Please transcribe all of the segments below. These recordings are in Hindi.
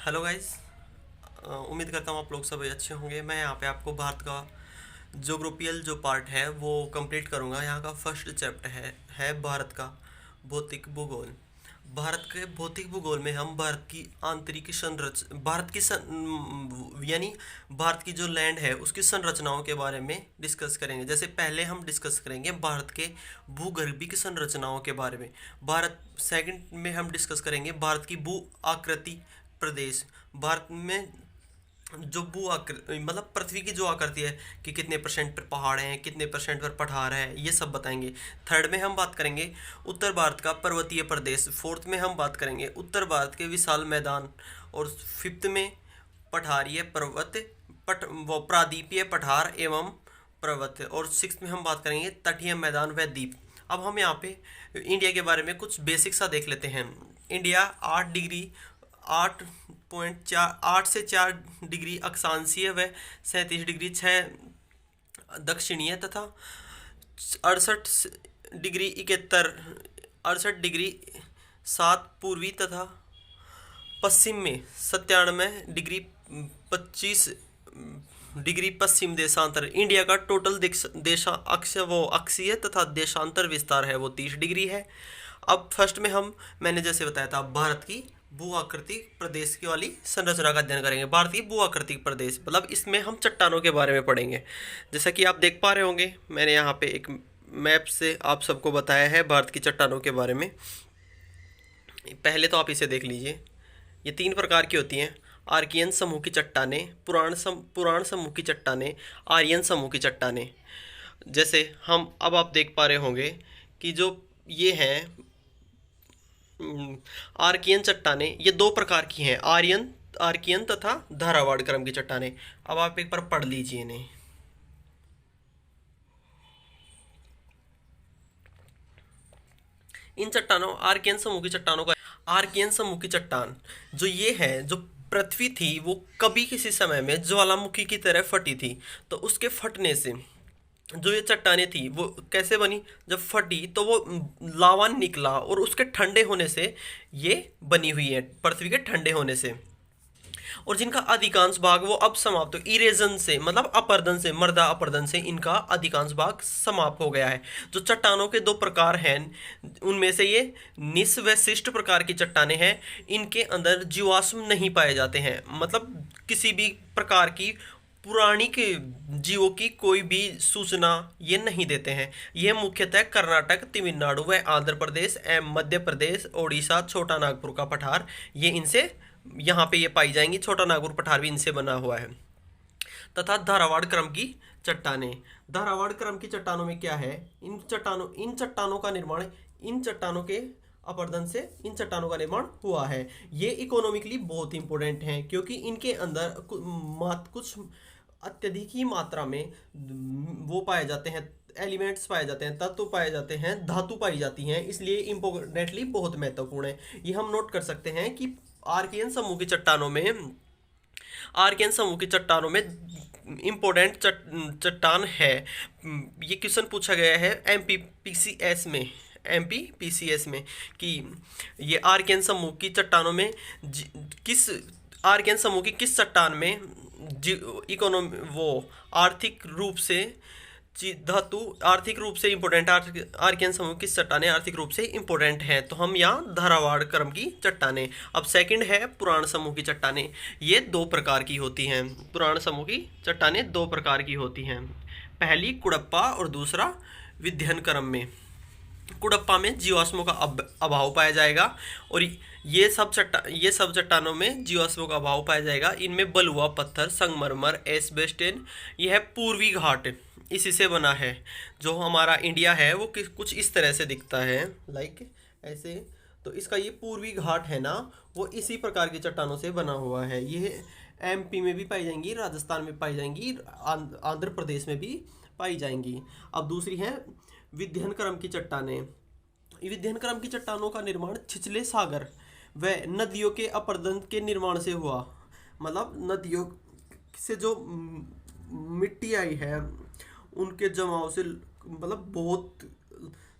Hello guys. उम्मीद करता हूँ आप लोग सब अच्छे होंगे। मैं यहाँ पे आपको भारत का जोग्राफियल जो पार्ट है वो कंप्लीट करूँगा। यहाँ का फर्स्ट चैप्टर है भारत का भौतिक भूगोल। भारत के भौतिक भूगोल में हम भारत की आंतरिक यानी भारत की जो लैंड है उसकी संरचनाओं के बारे में डिस्कस करेंगे। जैसे पहले हम डिस्कस करेंगे भारत के भूगर्भिक संरचनाओं के बारे में। भारत सेकंड में हम डिस्कस करेंगे भारत की भू आकृति प्रदेश। भारत में जो भू आकृति मतलब पृथ्वी की जो आकृति है कि कितने परसेंट पर पहाड़ हैं, कितने परसेंट पर पठार है, ये सब बताएंगे। थर्ड में हम बात करेंगे उत्तर भारत का पर्वतीय प्रदेश। फोर्थ में हम बात करेंगे उत्तर भारत के विशाल मैदान। और फिफ्थ में पठारीय पर्वत वो प्रादीपीय पठार एवं पर्वत। और सिक्स में हम बात करेंगे तटीय मैदान व द्वीप। अब हम यहाँ पे इंडिया के बारे में कुछ बेसिक सा देख लेते हैं। इंडिया 8 डिग्री 8 से 4 डिग्री अक्षांशीय व 37 डिग्री 6 दक्षिणीय तथा 68 डिग्री 71 68 डिग्री 7 पूर्वी तथा पश्चिम में 97 डिग्री 25 डिग्री पश्चिम देशांतर। इंडिया का टोटल देशा अक्ष वो अक्षीय तथा देशांतर विस्तार है वो 30 डिग्री है। अब फर्स्ट में मैंने जैसे बताया था भारत की भू आकृतिक प्रदेश की वाली संरचना का अध्ययन करेंगे। भारतीय भू आकृतिक प्रदेश मतलब इसमें हम चट्टानों के बारे में पढ़ेंगे। जैसा कि आप देख पा रहे होंगे मैंने यहाँ पे एक मैप से आप सबको बताया है भारत की चट्टानों के बारे में। पहले तो आप इसे देख लीजिए। ये 3 प्रकार की होती हैं। आर्कियन समूह की चट्टानें, पुराण समूह की चट्टानें, आर्यन समूह की चट्टानें। जैसे हम अब आप देख पा रहे होंगे कि जो ये हैं आर्कियन चट्टानें, ये 2 प्रकार की हैं, आर्कियन तथा धारावाड़ क्रम की चट्टानें। अब आप एक बार पढ़ लीजिए इन्हें। इन चट्टानों आर्कियन समूह की चट्टान जो ये है, जो पृथ्वी थी वो कभी किसी समय में ज्वालामुखी की तरह फटी थी। तो उसके फटने से जो ये चट्टानें थी वो कैसे बनी, जब फटी तो वो लावा निकला और उसके ठंडे होने से ये बनी हुई है, पृथ्वी के ठंडे होने से। और जिनका अधिकांश भाग वो अब समाप्त हो, इरेजन से मतलब अपरदन से, मर्दा अपरदन से इनका अधिकांश भाग समाप्त हो गया है। जो चट्टानों के 2 प्रकार हैं उनमें से ये निस व शिष्ट प्रकार की चट्टानें हैं। इनके अंदर जीवाश्म नहीं पाए जाते हैं, मतलब किसी भी प्रकार की पुराणिक जीवों की कोई भी सूचना ये नहीं देते हैं। ये मुख्यतः कर्नाटक, तमिलनाडु व आंध्र प्रदेश एवं मध्य प्रदेश, ओडिशा, छोटा नागपुर का पठार ये इनसे यहाँ पे ये पाई जाएंगी। छोटा नागपुर पठार भी इनसे बना हुआ है। तथा धारावाड़ क्रम की चट्टानें। धारावाड़ क्रम की चट्टानों में क्या है, इन चट्टानों का निर्माण इन चट्टानों के अपरदन से इन चट्टानों का निर्माण हुआ है। ये इकोनॉमिकली बहुत इंपॉर्टेंट हैं क्योंकि इनके अंदर कुछ अत्यधिक ही मात्रा में वो पाए जाते हैं, एलिमेंट्स पाए जाते हैं, तत्व पाए जाते हैं, धातु पाई जाती हैं, इसलिए इम्पोर्टेंटली बहुत महत्वपूर्ण है। ये हम नोट कर सकते हैं कि आर्कियन समूह की चट्टानों में इम्पोर्टेंट चट्टान है। ये क्वेश्चन पूछा गया है एमपीपीसीएस में कि ये आर्कियन समूह की चट्टानों में किस आर्कियन समूह की किस चट्टान में इकोनॉमी वो आर्थिक रूप से धातु आर्थिक रूप से इंपॉर्टेंट, आर्कियन समूह की चट्टानें आर्थिक रूप से इंपॉर्टेंट हैं। तो हम यहाँ धारावाड़ क्रम की चट्टानें। अब सेकंड है पुराण समूह की चट्टानें। ये 2 प्रकार की होती हैं। पुराण समूह की चट्टानें 2 प्रकार की होती हैं। पहली कुड़प्पा और दूसरा विध्यन क्रम में। कुड़प्पा में जीवाश्मों का अभाव पाया जाएगा और ये सब चट्टानों में जीवाश्मों का अभाव पाया जाएगा। इनमें बलुआ पत्थर, संगमरमर, एस्बेस्टन, यह पूर्वी घाट इसी से बना है। जो हमारा इंडिया है वो कुछ इस तरह से दिखता है, लाइक ऐसे। तो इसका ये पूर्वी घाट है ना, वो इसी प्रकार की चट्टानों से बना हुआ है। ये एमपी में भी पाई जाएंगी, राजस्थान में पाई जाएंगी, आंध्र प्रदेश में भी पाई जाएंगी। अब दूसरी है विध्यन क्रम की चट्टानें। विध्यन क्रम की चट्टानों का निर्माण छिछले सागर व नदियों के अपरदन के निर्माण से हुआ। मतलब नदियों से जो मिट्टी आई है उनके जमाव से, मतलब बहुत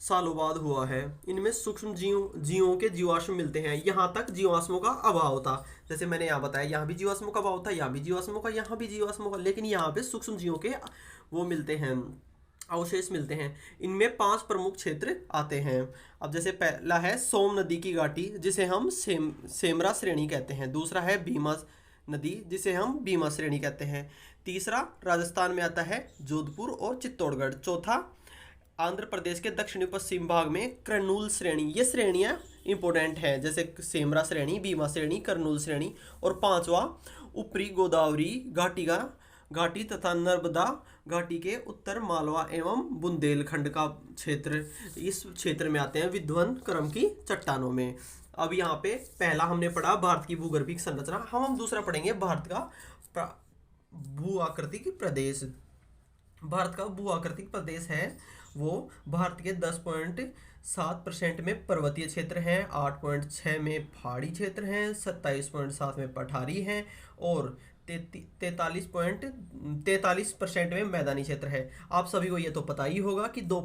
सालों बाद हुआ है। इनमें सूक्ष्म जीवों के जीवाश्म मिलते हैं। यहाँ तक जीवाश्मों का अभाव था, जैसे मैंने यहाँ बताया, यहाँ भी जीवाश्मों का अभाव था, यहाँ भी जीवाश्मों का, यहाँ भी जीवाश्मों का, लेकिन यहाँ पे सूक्ष्म जीवों के वो मिलते हैं, अवशेष मिलते हैं। इनमें 5 प्रमुख क्षेत्र आते हैं। अब जैसे पहला है सोम नदी की घाटी, जिसे हम सेमरा श्रेणी कहते हैं। दूसरा है भीमा नदी, जिसे हम भीमा श्रेणी कहते हैं। तीसरा राजस्थान में आता है जोधपुर और चित्तौड़गढ़। चौथा आंध्र प्रदेश के दक्षिणी पश्चिम भाग में कर्नूल श्रेणी। ये श्रेणियाँ इंपॉर्टेंट हैं, जैसे सेमरा श्रेणी, भीमा श्रेणी, कर्नूल श्रेणी। और पांचवा ऊपरी गोदावरी घाटी तथा नर्मदा घाटी के उत्तर मालवा एवं बुंदेलखंड का क्षेत्र, इस क्षेत्र में आते हैं विध्वन क्रम की चट्टानों में। अब यहाँ पे पहला हमने पढ़ा भारत की भूगर्भिक संरचना। हम दूसरा पढ़ेंगे भारत का भू आकृतिक प्रदेश। भारत का भू आकृतिक प्रदेश है वो भारत के 10.7% में पर्वतीय क्षेत्र हैं, 8.6 में पहाड़ी क्षेत्र हैं, 27.7 में पठारी हैं और 43% में मैदानी क्षेत्र है। आप सभी को ये तो पता ही होगा कि 2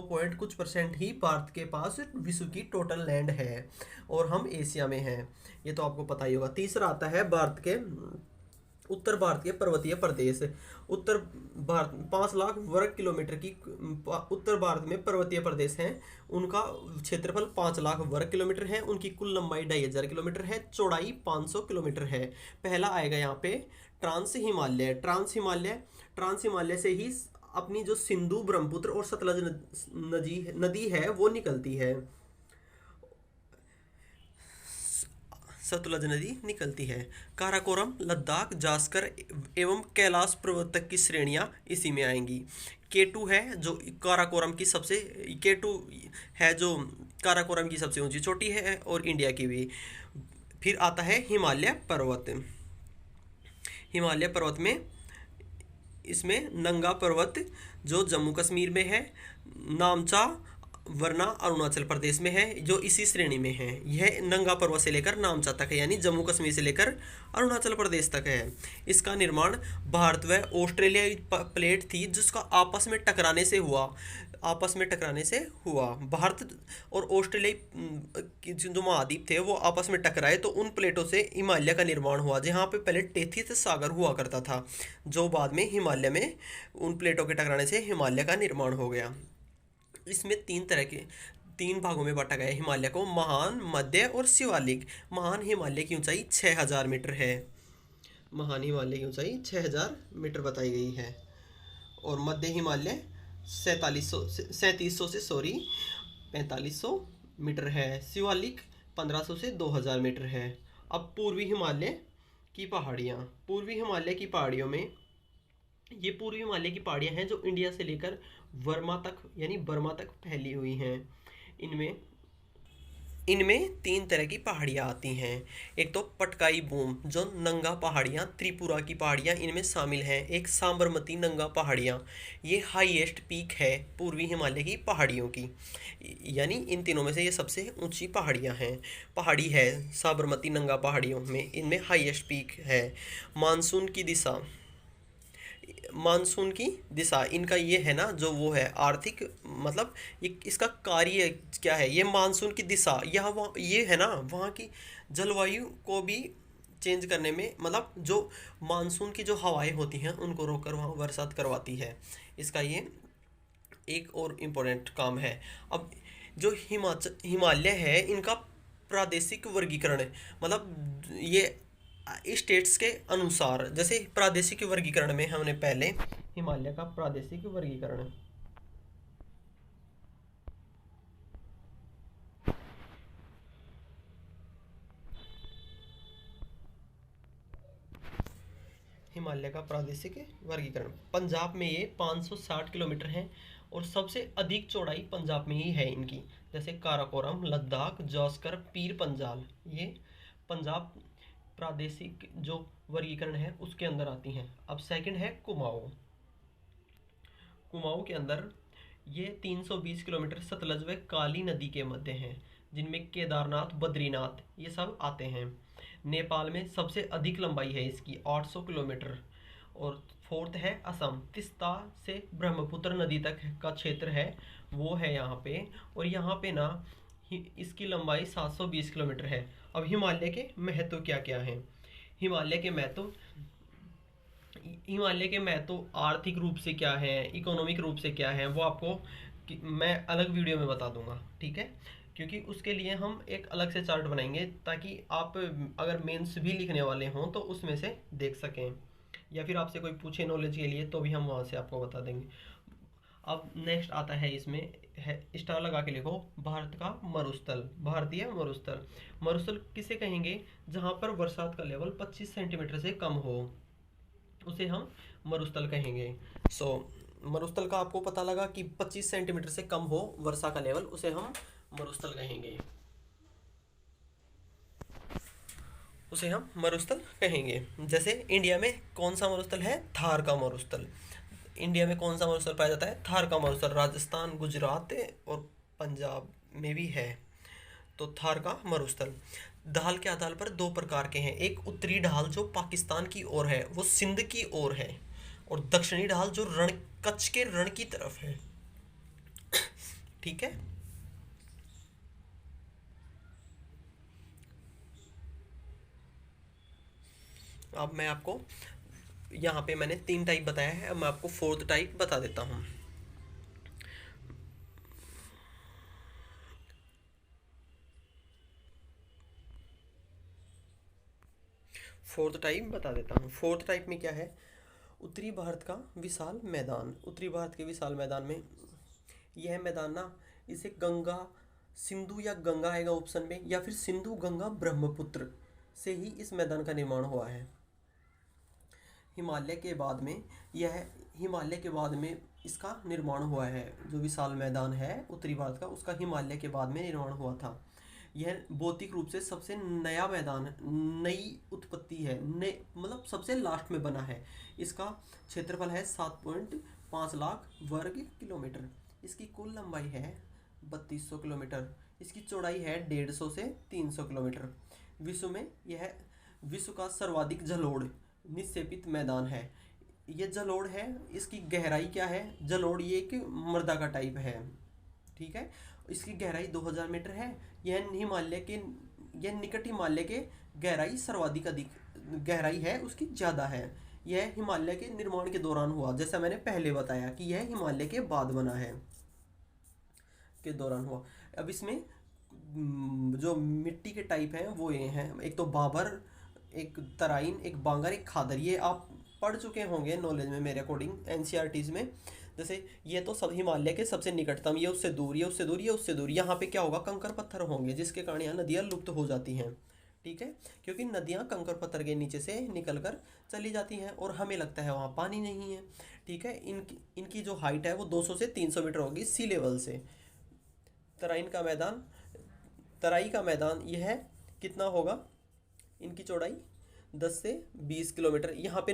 पॉइंट कुछ परसेंट ही भारत के पास विश्व की टोटल लैंड है और हम एशिया में हैं, ये तो आपको पता ही होगा। तीसरा आता है उत्तर भारत के पर्वतीय प्रदेश। उत्तर भारत 5 लाख वर्ग किलोमीटर की उत्तर भारत में पर्वतीय प्रदेश हैं। उनका क्षेत्रफल 5 लाख वर्ग किलोमीटर है। उनकी कुल लंबाई 2500 किलोमीटर है, चौड़ाई 500 किलोमीटर है। पहला आएगा यहाँ पे ट्रांस हिमालय से ही अपनी जो सिंधु, ब्रह्मपुत्र और सतलज नदी है वो निकलती है। सतलज नदी निकलती है। काराकोरम, लद्दाख, जास्कर एवं कैलाश पर्वत तक की श्रेणियां इसी में आएंगी। K2 है जो काराकोरम की सबसे ऊंची चोटी है और इंडिया की भी। फिर आता है हिमालय पर्वत। हिमालय पर्वत में इसमें नंगा पर्वत जो जम्मू कश्मीर में है, नामचा वरना अरुणाचल प्रदेश में है, जो इसी श्रेणी में है। यह नंगा पर्वत से लेकर नामचा तक है, यानी जम्मू कश्मीर से लेकर अरुणाचल प्रदेश तक है। इसका निर्माण भारत व ऑस्ट्रेलियाई प्लेट थी जिसका आपस में टकराने से हुआ। भारत और ऑस्ट्रेलियाई जो महाद्वीप थे वो आपस में टकराए तो उन प्लेटों से हिमालय का निर्माण हुआ, जहाँ पे पहले टेथिस सागर हुआ करता था, जो बाद में हिमालय में उन प्लेटों के टकराने से हिमालय का निर्माण हो गया। इसमें 3 भागों में बांटा गया है हिमालय को, महान, मध्य और शिवालिक। महान हिमालय की ऊंचाई 6000 मीटर है। महान हिमालय की ऊंचाई 6000 मीटर बताई गई है। और मध्य हिमालय 4500 मीटर है। शिवालिक 1500 से 2000 मीटर है। अब पूर्वी हिमालय की पहाड़ियों में ये पूर्वी हिमालय की पहाड़ियाँ हैं जो इंडिया से लेकर बर्मा तक फैली हुई हैं। इनमें 3 तरह की पहाड़ियाँ आती हैं। एक तो पटकाई बूम जो नंगा पहाड़ियाँ, त्रिपुरा की पहाड़ियाँ इनमें शामिल हैं। एक साबरमती नंगा पहाड़ियाँ, ये हाईएस्ट पीक है पूर्वी हिमालय की पहाड़ियों की, यानी इन तीनों में से ये सबसे ऊंची पहाड़ियाँ हैं। पहाड़ी है साबरमती नंगा पहाड़ियों में, इनमें हाईएस्ट पीक है। मानसून की दिशा इनका ये है ना, जो वो है आर्थिक, मतलब ये इसका कार्य क्या है, ये मानसून की दिशा ये है ना, वहाँ की जलवायु को भी चेंज करने में, मतलब जो मानसून की जो हवाएं होती हैं उनको रोककर वहाँ बरसात करवाती है। इसका ये एक और इम्पोर्टेंट काम है। अब जो हिमालय है इनका प्रादेशिक वर्गीकरण, मतलब ये स्टेट्स के अनुसार, जैसे प्रादेशिक वर्गीकरण में हमने पहले हिमालय का प्रादेशिक वर्गीकरण, पंजाब में ये 560 किलोमीटर है और सबसे अधिक चौड़ाई पंजाब में ही है इनकी, जैसे काराकोरम, लद्दाख, जास्कर, पीर पंजाल, ये पंजाब प्रादेशिक जो वर्गीकरण है उसके अंदर आती हैं। अब सेकंड है कुमाऊं के अंदर ये 320 किलोमीटर सतलज व काली नदी के मध्य हैं, जिनमें केदारनाथ, बद्रीनाथ ये सब आते हैं। नेपाल में सबसे अधिक लंबाई है इसकी 800 किलोमीटर और फोर्थ है असम, तिस्ता से ब्रह्मपुत्र नदी तक का क्षेत्र है वो है यहाँ पे। और यहाँ पे ना इसकी लंबाई 720 किलोमीटर है। अब हिमालय के महत्व क्या क्या हैं? हिमालय के महत्व हिमालय के महत्व आर्थिक रूप से क्या है, इकोनॉमिक रूप से क्या है, वो आपको मैं अलग वीडियो में बता दूंगा, ठीक है? क्योंकि उसके लिए हम एक अलग से चार्ट बनाएंगे ताकि आप अगर मेंस भी लिखने वाले हों तो उसमें से देख सकें, या फिर आपसे कोई पूछे नॉलेज के लिए तो भी हम वहाँ से आपको बता देंगे। अब नेक्स्ट आता है, इसमें है स्टार लगा के लिखो, भारत का मरुस्थल, भारतीय मरुस्थल। मरुस्थल किसे कहेंगे? जहाँ पर बरसात का लेवल 25 सेंटीमीटर से कम हो, उसे हम मरुस्थल कहेंगे। सो मरुस्थल का आपको पता लगा कि 25 सेंटीमीटर से कम हो वर्षा का लेवल, उसे हम मरुस्थल कहेंगे, उसे हम मरुस्थल कहेंगे। जैसे इंडिया में कौन सा मरुस्थल है? थार का मरुस्थल। इंडिया में कौन सा मरुस्थल पाया जाता है? थार का मरुस्थल। राजस्थान, गुजरात और पंजाब में भी है। तो थार का मरुस्थल। ढाल के आधार पर दो प्रकार के हैं, एक उत्तरी ढाल जो पाकिस्तान की ओर है, वो सिंध की ओर है, और दक्षिणी ढाल जो रण, कच्छ के रण की तरफ है, ठीक है? अब मैं आपको यहाँ पे मैंने 3 टाइप बताया है, अब मैं आपको 4th टाइप बता देता हूँ। 4th टाइप बता देता हूँ। 4th टाइप में क्या है? उत्तरी भारत का विशाल मैदान। उत्तरी भारत के विशाल मैदान में यह मैदान ना, इसे गंगा, सिंधु या गंगा आएगा ऑप्शन में, या फिर सिंधु गंगा ब्रह्मपुत्र से ही इस मैदान का निर्माण हुआ है। हिमालय के बाद में यह हिमालय के बाद में इसका निर्माण हुआ है। जो विशाल मैदान है उत्तरी भारत का, उसका हिमालय के बाद में निर्माण हुआ था। यह भौतिक रूप से सबसे नया मैदान, नई उत्पत्ति है, नए मतलब सबसे लास्ट में बना है। इसका क्षेत्रफल है 7.5 लाख वर्ग किलोमीटर। इसकी कुल लंबाई है 3200 किलोमीटर। इसकी चौड़ाई है 150 से 300 किलोमीटर। विश्व में यह विश्व का सर्वाधिक जलोढ़ निक्षेपित मैदान है। ये जलोढ़ है, इसकी गहराई क्या है? जलोढ़ ये एक मृदा का टाइप है, ठीक है? इसकी गहराई 2000 मीटर है। यह निकट हिमालय के गहराई सर्वाधिक अधिक गहराई है, उसकी ज़्यादा है। यह हिमालय के निर्माण के दौरान हुआ, जैसा मैंने पहले बताया कि यह हिमालय के बाद बना है, के दौरान हुआ। अब इसमें जो मिट्टी के टाइप हैं वो ये हैं, एक तो बाबर, एक तराइन, एक बांगर, एक खादर। ये आप पढ़ चुके होंगे नॉलेज में मेरे अकॉर्डिंग एनसीईआरटीज में। जैसे ये तो सब हिमालय के सबसे निकटतम, ये उससे दूर, ये उससे दूर, ये उससे दूर। यहाँ पे क्या होगा? कंकर पत्थर होंगे, जिसके कारण यहाँ नदियाँ लुप्त हो जाती हैं, ठीक है? क्योंकि नदियाँ कंकर पत्थर के नीचे से निकल कर चली जाती हैं और हमें लगता है वहाँ पानी नहीं है, ठीक है? इनकी जो हाइट है वो 200 से 300 मीटर होगी सी लेवल से। तराइन का मैदान, तराई का मैदान यह कितना होगा? इनकी चौड़ाई 10 से 20 किलोमीटर। यहाँ पे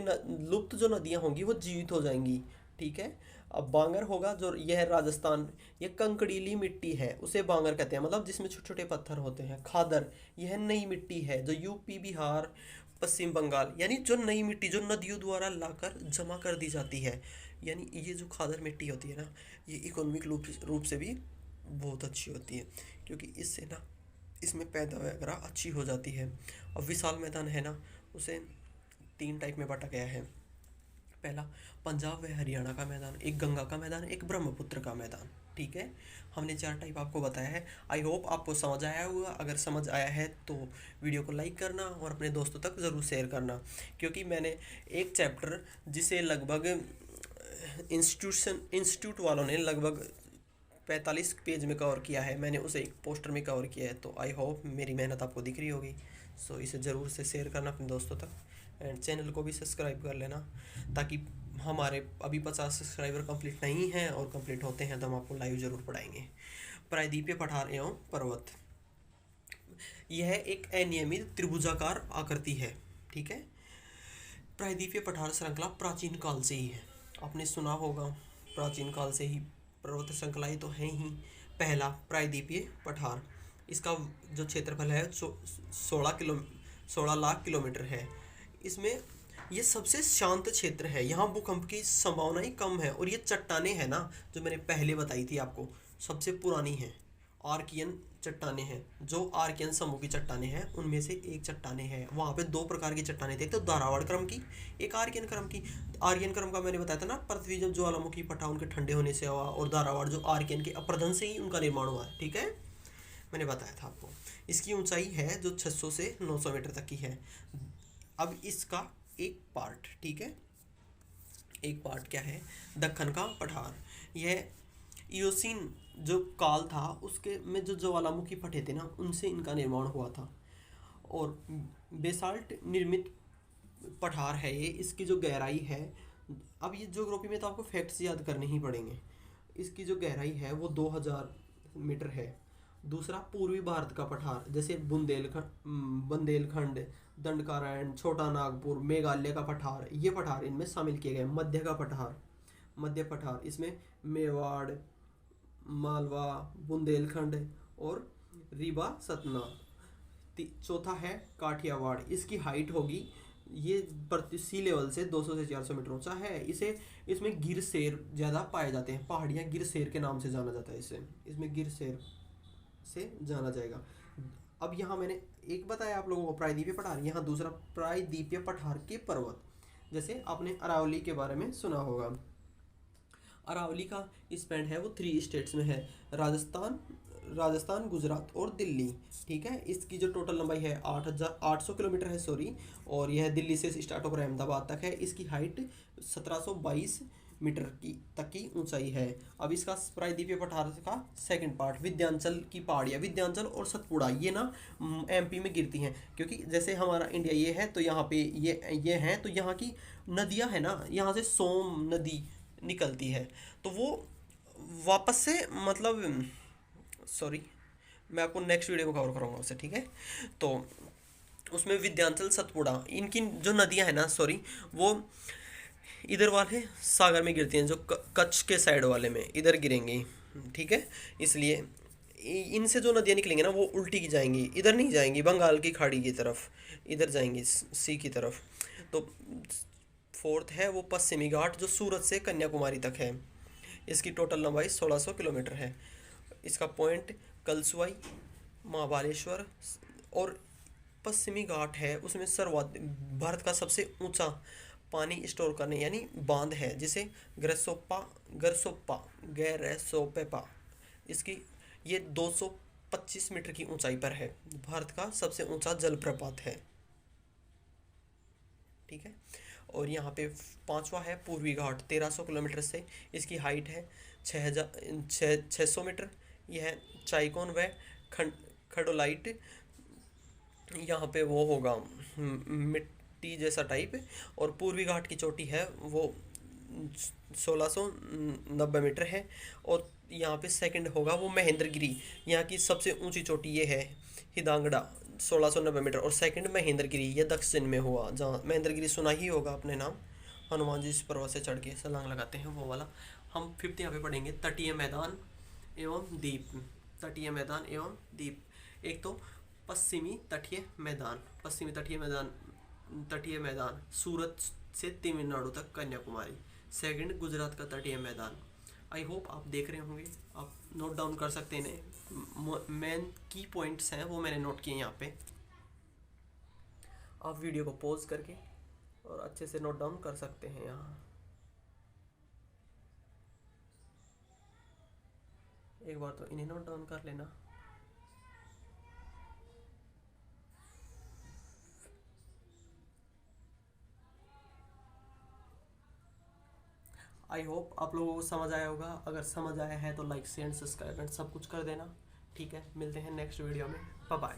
लुप्त जो नदियाँ होंगी वो जीवित हो जाएंगी, ठीक है? अब बांगर होगा, जो यह राजस्थान, ये कंकड़ीली मिट्टी है, उसे बांगर कहते हैं, मतलब जिसमें छोटे छोटे पत्थर होते हैं। खादर, यह नई मिट्टी है जो यूपी, बिहार, पश्चिम बंगाल, यानी जो नई मिट्टी जो नदियों द्वारा लाकर जमा कर दी जाती है, यानी ये जो खादर मिट्टी होती है ना, ये इकोनॉमिक रूप से भी बहुत अच्छी होती है, क्योंकि इससे ना इसमें पैदावार वगैरह अच्छी हो जाती है। अब विशाल मैदान है ना, उसे 3 टाइप में बांटा गया है। पहला पंजाब व हरियाणा का मैदान, एक गंगा का मैदान, एक ब्रह्मपुत्र का मैदान, ठीक है? हमने 4 टाइप आपको बताया है। आई होप आपको समझ आया होगा। अगर समझ आया है तो वीडियो को लाइक करना और अपने दोस्तों तक ज़रूर शेयर करना, क्योंकि मैंने एक चैप्टर जिसे लगभग इंस्टीट्यूट वालों ने लगभग 45 पेज में कवर किया है, मैंने उसे एक पोस्टर में कवर किया है। तो आई होप मेरी मेहनत आपको दिख रही होगी। सो इसे ज़रूर से शेयर करना अपने दोस्तों तक, एंड चैनल को भी सब्सक्राइब कर लेना, ताकि हमारे अभी 50 सब्सक्राइबर कंप्लीट नहीं हैं, और कंप्लीट होते हैं तो हम आपको लाइव ज़रूर पढ़ाएंगे। प्रायद्वीपीय पठार एवं पर्वत, यह एक अनियमित त्रिभुजाकार आकृति है, ठीक है? प्रायद्वीपीय पठार श्रृंखला प्राचीन काल से ही है, आपने सुना होगा, प्राचीन काल से ही पर्वत श्रृंखलाएँ तो हैं ही। पहला प्रायद्वीपीय पठार, इसका जो क्षेत्रफल है 16 लाख किलोमीटर है। इसमें ये सबसे शांत क्षेत्र है, यहाँ भूकंप की संभावना ही कम है। और ये चट्टानें हैं ना, जो मैंने पहले बताई थी आपको, सबसे पुरानी हैं, आर्कियन चट्टानें हैं। जो आर्कियन समूह की चट्टानें हैं उनमें से एक चट्टानें हैं। वहाँ पे दो प्रकार की चट्टानें थी, एक तो धारावाड़ क्रम की, एक आर्कियन क्रम की। आर्कियन क्रम का मैंने बताया था ना, पृथ्वी जब ज्वालामुखी फटा उनके ठंडे होने से हुआ, और धारावाड़ जो आर्कियन के अपरदन से ही उनका निर्माण हुआ है। ठीक है, मैंने बताया था आपको। इसकी ऊंचाई है जो 600 से 900 मीटर तक की है। अब इसका एक पार्ट, ठीक है, एक पार्ट क्या है, दक्कन का पठार। यह इयोसीन जो काल था उसके में जो ज्वालामुखी फटे थे ना, उनसे इनका निर्माण हुआ था। और बेसाल्ट निर्मित पठार है ये। इसकी जो गहराई है, अब ये ज्योग्राफी में तो आपको फैक्ट्स याद करने ही पड़ेंगे। इसकी जो गहराई है वो 2000 मीटर है। दूसरा, पूर्वी भारत का पठार, जैसे बुंदेलखंड, दंडकारण्य, छोटा नागपुर, मेघालय का पठार, ये पठार इनमें शामिल किए गए। मध्य का पठार, मध्य पठार, इसमें मेवाड़, मालवा, बुंदेलखंड और रीवा सतना। चौथा है काठियावाड़। इसकी हाइट होगी, ये प्रति सी लेवल से 200 से 400 मीटर ऊंचा है। इसे इसमें गिर शेर ज़्यादा पाए जाते हैं, पहाड़ियाँ गिर शेर के नाम से जाना जाता है इसे, इसमें गिर शेर से जाना जाएगा। अब यहाँ मैंने एक बताया आप लोगों को प्रायद्वीपीय पठार, यहाँ दूसरा प्रायद्वीपीय पठार के पर्वत। जैसे आपने अरावली के बारे में सुना होगा। अरावली का स्पेंड है वो 3 स्टेट्स में है, राजस्थान, गुजरात और दिल्ली। ठीक है, इसकी जो टोटल लंबाई है 8,800 किलोमीटर है, सॉरी। और यह दिल्ली से स्टार्ट होकर अहमदाबाद तक है। इसकी हाइट 1722 मीटर की तक की ऊंचाई है। अब इसका प्रायद्वीपीय पठार का सेकंड पार्ट, विंध्याचल की पहाड़ियाँ, विंध्याचल और सतपुड़ा, ये ना एमपी में गिरती हैं। क्योंकि जैसे हमारा इंडिया ये है, तो यहाँ पे ये हैं, तो यहाँ की नदियाँ है ना, यहाँ से सोम नदी निकलती है, तो वो वापस से मतलब, सॉरी, मैं आपको नेक्स्ट वीडियो में कवर करूँगा उससे। ठीक है, तो उसमें विंध्याचल, सतपुड़ा, इनकी जो नदियाँ हैं ना, सॉरी, वो इधर वाले सागर में गिरती हैं, जो कच्छ के साइड वाले में इधर गिरेंगी। ठीक है, इसलिए इनसे जो नदियाँ निकलेंगी ना, वो उल्टी की जाएंगी, इधर नहीं जाएंगी बंगाल की खाड़ी की तरफ, इधर जाएंगी सी की तरफ। तो फोर्थ है वो पश्चिमी घाट, जो सूरत से कन्याकुमारी तक है। इसकी टोटल लंबाई 1600 किलोमीटर है। इसका पॉइंट कलसुआई, महाबालेश्वर और पश्चिमी घाट है, उसमें भारत का सबसे ऊंचा पानी स्टोर करने यानी बांध है, जिसे गैरसोप्पा, इसकी ये 225 मीटर की ऊंचाई पर है। भारत का सबसे ऊंचा जलप्रपात है। ठीक है, और यहाँ पे पांचवा है पूर्वी घाट, 1300 किलोमीटर से। इसकी हाइट है 600 मीटर। यह चाइकोन व खडोलाइट, यहाँ पे वो होगा मिट्टी जैसा टाइप। और पूर्वी घाट की चोटी है वो 1690 मीटर है। और यहाँ पे सेकंड होगा वो महेंद्रगिरी, यहाँ की सबसे ऊंची चोटी ये है हिदांगड़ा, 1690 मीटर। और सेकंड महेंद्रगिरी, ये दक्षिण में हुआ, जहाँ महेंद्रगिरी सुना ही होगा अपने नाम, हनुमान जी इस पर्वत से चढ़ के छलांग लगाते हैं, वो वाला। हम 5th यहाँ पे पढ़ेंगे तटीय मैदान एवं द्वीप। तटीय मैदान एवं द्वीप, एक तो पश्चिमी तटीय मैदान सूरत से तमिलनाडु तक कन्याकुमारी। सेकंड गुजरात का तटीय मैदान। आई होप आप देख रहे होंगे, आप नोट डाउन कर सकते हैं इन्हें, मेन की पॉइंट्स हैं वो मैंने नोट किए यहाँ पे। आप वीडियो को पॉज करके और अच्छे से नोट डाउन कर सकते हैं यहाँ। एक बार तो इन्हें नोट डाउन कर लेना। आई होप आप लोगों को समझ आया होगा। अगर समझ आया है तो लाइक शेयर सब्सक्राइब सब कुछ कर देना। ठीक है, मिलते हैं नेक्स्ट वीडियो में। Bye bye.